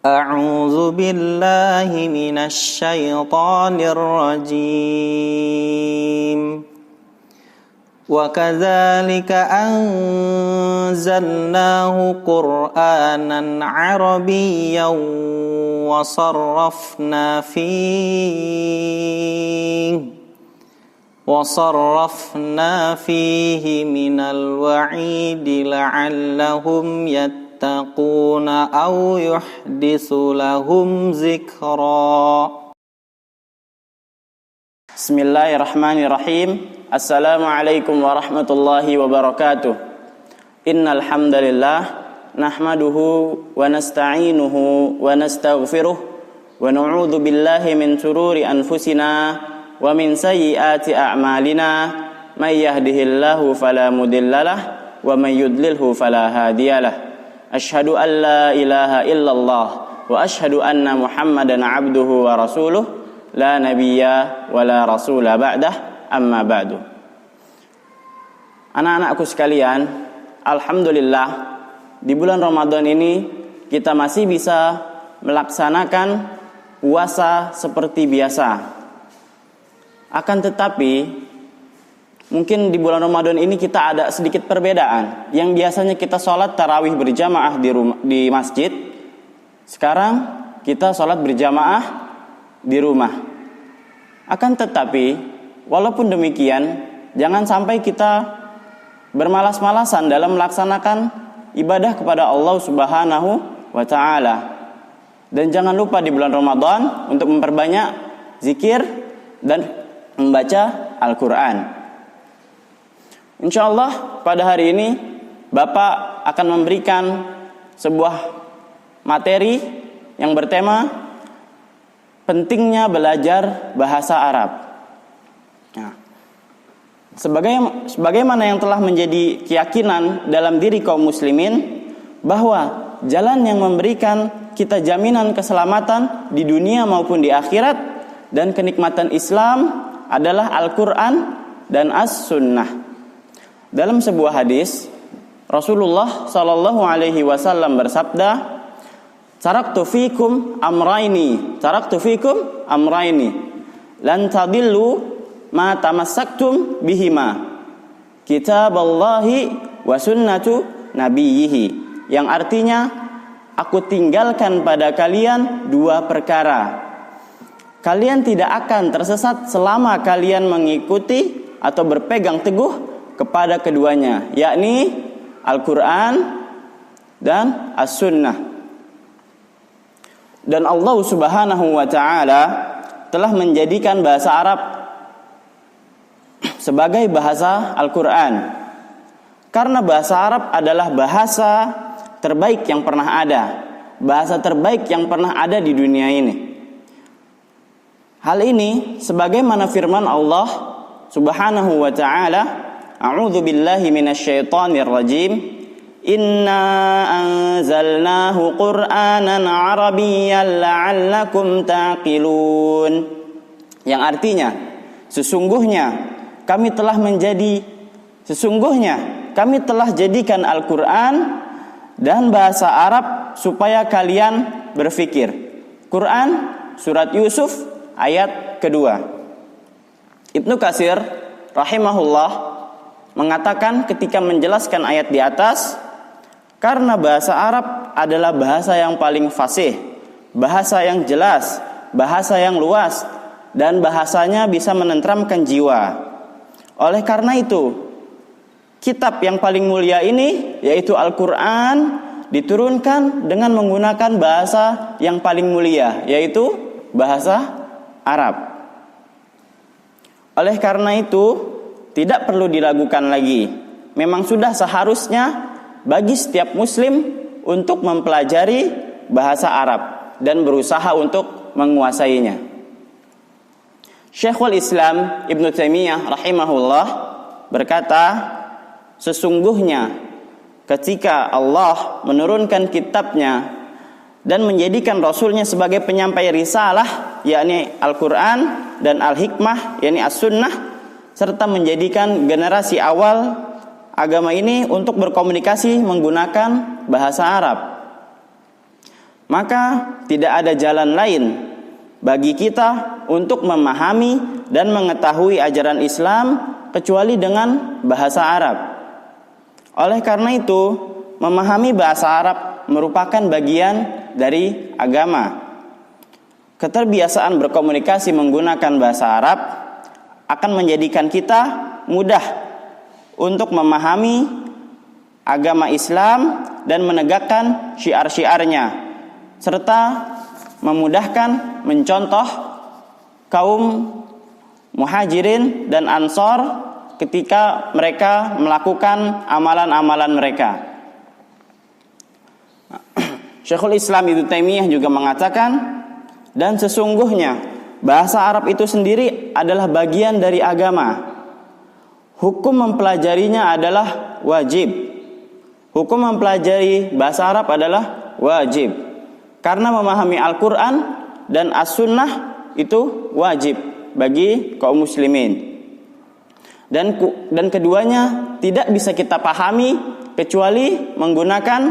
أعوذ بالله من الشيطان الرجيم وكذلك أنزلناه قرآنا عربيا وصرفنا فيه من الوعيد لعلهم يتقون أو يحدث لهم ذكرا. Bismillahirrahmanirrahim. Assalamualaikum warahmatullahi wabarakatuh. Innal hamdalillah nahmaduhu wa nasta'inuhu wa nastaghfiruh wa na'udzu billahi min shururi anfusina wa min sayyiati a'malina may yahdihillahu fala mudhillalah wa may yudlilhu fala hadiyalah. Asyhadu an la ilaha illallah wa asyhadu anna Muhammadan abduhu wa rasuluh la nabiyya wa la rasula ba'dah. Amma ba'du. Anak-anakku sekalian, alhamdulillah di bulan Ramadan ini kita masih bisa melaksanakan puasa seperti biasa. Akan tetapi mungkin di bulan Ramadan ini kita ada sedikit perbedaan. Yang biasanya kita sholat tarawih berjamaah di masjid, sekarang kita sholat berjamaah di rumah. Akan tetapi walaupun demikian, jangan sampai kita bermalas-malasan dalam melaksanakan ibadah kepada Allah Subhanahu wa ta'ala. Dan jangan lupa di bulan Ramadan untuk memperbanyak zikir dan membaca Al-Quran. InsyaAllah pada hari ini Bapak akan memberikan sebuah materi yang bertema pentingnya belajar bahasa Arab. Nah, sebagaimana yang telah menjadi keyakinan dalam diri kaum muslimin bahwa jalan yang memberikan kita jaminan keselamatan di dunia maupun di akhirat dan kenikmatan Islam adalah Al-Quran dan As-Sunnah. Dalam sebuah hadis Rasulullah sallallahu alaihi wasallam bersabda, "Taraktu fikum amraini lan tadillu ma tamassaktum bihima, kitaballahi wa sunnatu nabiyhi." Yang artinya, aku tinggalkan pada kalian dua perkara. Kalian tidak akan tersesat selama kalian mengikuti atau berpegang teguh kepada keduanya, yakni Al-Quran dan As-Sunnah. Dan Allah Subhanahu wa ta'ala telah menjadikan bahasa Arab sebagai bahasa Al-Quran, karena bahasa Arab adalah bahasa terbaik yang pernah ada, bahasa terbaik yang pernah ada di dunia ini. Hal ini sebagaimana firman Allah Subhanahu wa ta'ala, a'udzu billahi minasyaitonir rajim, inna anzalnahu qur'anan arabiyyan la'allakum taqilun. Yang artinya, sesungguhnya kami telah jadikan Al-Quran dan bahasa Arab supaya kalian berfikir. Quran surat Yusuf ayat kedua. Ibnu Katsir rahimahullah mengatakan ketika menjelaskan ayat di atas, karena bahasa Arab adalah bahasa yang paling fasih, bahasa yang jelas, bahasa yang luas, dan bahasanya bisa menenteramkan jiwa. Oleh karena itu, kitab yang paling mulia ini, yaitu Al-Quran, diturunkan dengan menggunakan bahasa yang paling mulia, yaitu bahasa Arab. Oleh karena itu, tidak perlu diragukan lagi. Memang sudah seharusnya bagi setiap muslim untuk mempelajari bahasa Arab dan berusaha untuk menguasainya. Syekhul Islam Ibnu Taimiyah rahimahullah berkata, sesungguhnya ketika Allah menurunkan kitabnya dan menjadikan Rasulnya sebagai penyampai risalah, yakni Al-Quran, dan Al-Hikmah, yakni As-Sunnah, serta menjadikan generasi awal agama ini untuk berkomunikasi menggunakan bahasa Arab. maka tidak ada jalan lain bagi kita untuk memahami dan mengetahui ajaran Islam kecuali dengan bahasa Arab. Oleh karena itu, memahami bahasa Arab merupakan bagian dari agama. Keterbiasaan berkomunikasi menggunakan bahasa Arab akan menjadikan kita mudah untuk memahami agama Islam dan menegakkan syiar-syiarnya, serta memudahkan mencontoh kaum muhajirin dan ansor ketika mereka melakukan amalan-amalan mereka. Syekhul Islam Ibnu Taimiyah juga mengatakan, dan sesungguhnya bahasa Arab itu sendiri adalah bagian dari agama. Hukum mempelajarinya adalah wajib. Hukum mempelajari bahasa Arab adalah wajib. Karena memahami Al-Quran dan As-Sunnah itu wajib bagi kaum muslimin. Dan keduanya tidak bisa kita pahami kecuali menggunakan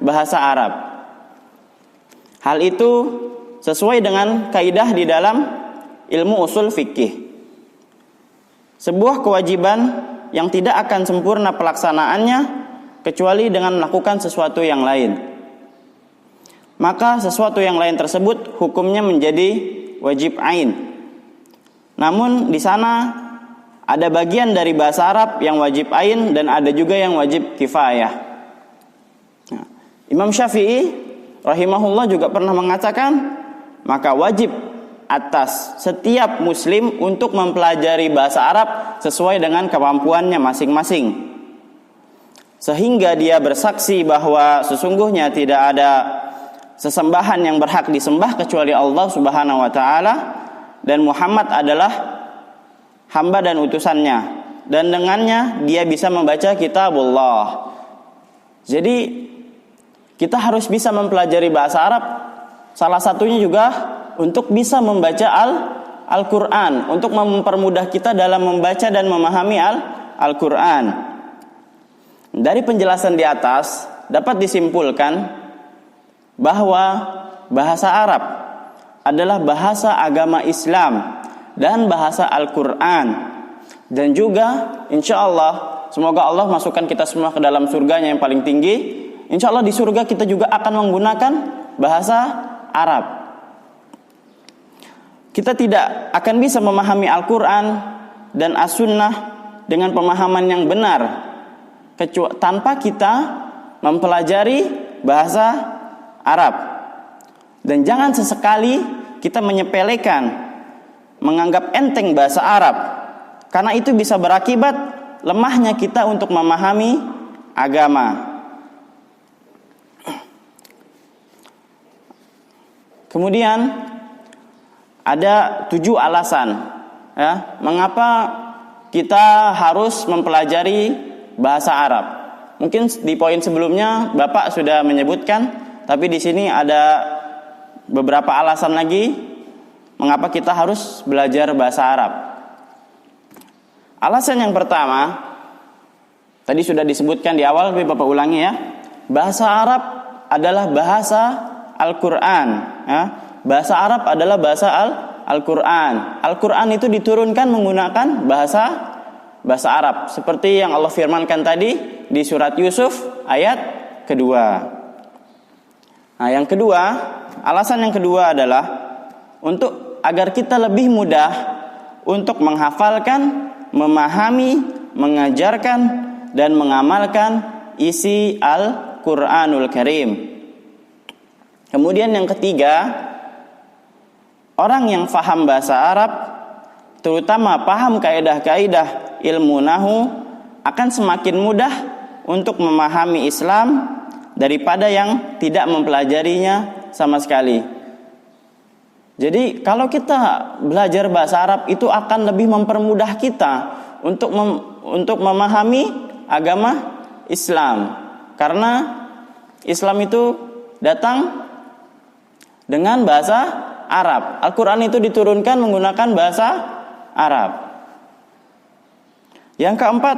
bahasa Arab. Hal itu sesuai dengan kaidah di dalam ilmu usul fikih. Sebuah kewajiban yang tidak akan sempurna pelaksanaannya kecuali dengan melakukan sesuatu yang lain. Maka sesuatu yang lain tersebut hukumnya menjadi wajib ain. Namun di sana ada bagian dari bahasa Arab yang wajib ain dan ada juga yang wajib kifayah. Nah, Imam Syafi'i rahimahullah juga pernah mengatakan, maka wajib atas setiap muslim untuk mempelajari bahasa Arab sesuai dengan kemampuannya masing-masing, sehingga dia bersaksi bahwa sesungguhnya tidak ada sesembahan yang berhak disembah kecuali Allah Subhanahu wa taala, dan Muhammad adalah hamba dan utusannya, dan dengannya dia bisa membaca kitabullah. Jadi kita harus bisa mempelajari bahasa Arab. Salah satunya juga untuk bisa membaca Al-Quran, untuk mempermudah kita dalam membaca dan memahami Al-Quran. Dari penjelasan di atas dapat disimpulkan bahwa bahasa Arab adalah bahasa agama Islam dan bahasa Al-Quran. Dan juga insya Allah, semoga Allah masukkan kita semua ke dalam surganya yang paling tinggi. Insya Allah di surga kita juga akan menggunakan bahasa Arab. Kita tidak akan bisa memahami Al-Quran dan As-Sunnah dengan pemahaman yang benar tanpa kita mempelajari bahasa Arab. Dan jangan sesekali kita menyepelekan, menganggap enteng bahasa Arab, karena itu bisa berakibat lemahnya kita untuk memahami agama. Kemudian ada 7 alasan ya, mengapa kita harus mempelajari bahasa Arab. Mungkin di poin sebelumnya Bapak sudah menyebutkan, tapi di sini ada beberapa alasan lagi mengapa kita harus belajar bahasa Arab. Alasan yang pertama tadi sudah disebutkan di awal, tapi Bapak ulangi ya. Bahasa Arab adalah bahasa Al-Quran ya. Bahasa Arab adalah bahasa Al-Quran. Al-Quran itu diturunkan menggunakan bahasa Arab, seperti yang Allah firmankan tadi di surat Yusuf ayat kedua. Nah, yang kedua, alasan yang kedua adalah agar kita lebih mudah untuk menghafalkan, memahami, mengajarkan dan mengamalkan isi Al-Quranul Karim. Kemudian yang ketiga, orang yang faham bahasa Arab, terutama paham kaidah-kaidah ilmu nahu, akan semakin mudah untuk memahami Islam daripada yang tidak mempelajarinya sama sekali. Jadi kalau kita belajar bahasa Arab itu akan lebih mempermudah kita untuk memahami agama Islam, karena Islam itu datang dengan bahasa Arab. Al-Quran itu diturunkan menggunakan bahasa Arab. Yang keempat,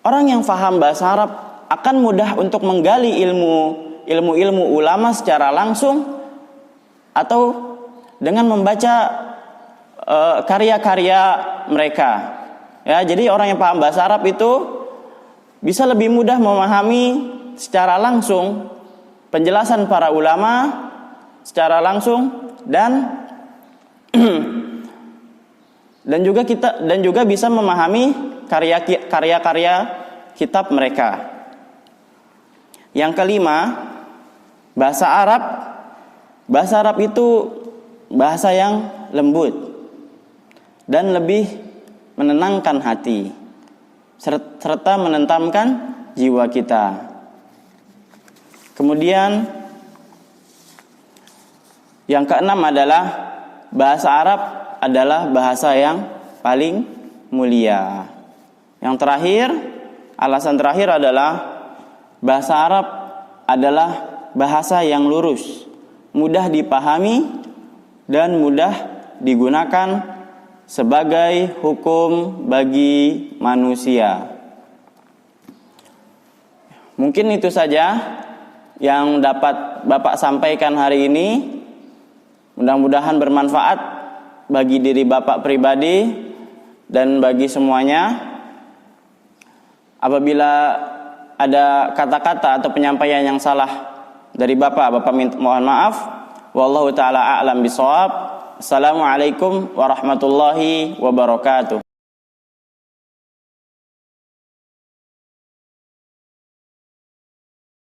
orang yang faham bahasa Arab akan mudah untuk menggali ilmu ilmu-ilmu ulama secara langsung atau dengan membaca karya-karya mereka. Ya, jadi orang yang paham bahasa Arab itu bisa lebih mudah memahami secara langsung penjelasan para ulama secara langsung dan juga bisa memahami karya-karya kitab mereka. Yang kelima, bahasa Arab. Bahasa Arab itu bahasa yang lembut dan lebih menenangkan hati serta menentamkan jiwa kita. Kemudian yang keenam adalah bahasa Arab adalah bahasa yang paling mulia. Yang terakhir, alasan terakhir adalah bahasa Arab adalah bahasa yang lurus, mudah dipahami dan mudah digunakan sebagai hukum bagi manusia. Mungkin itu saja yang dapat Bapak sampaikan hari ini. Mudah-mudahan bermanfaat bagi diri Bapak pribadi dan bagi semuanya. Apabila ada kata-kata atau penyampaian yang salah dari Bapak mohon maaf. Wallahu ta'ala a'lam bishawab. Assalamualaikum warahmatullahi wabarakatuh.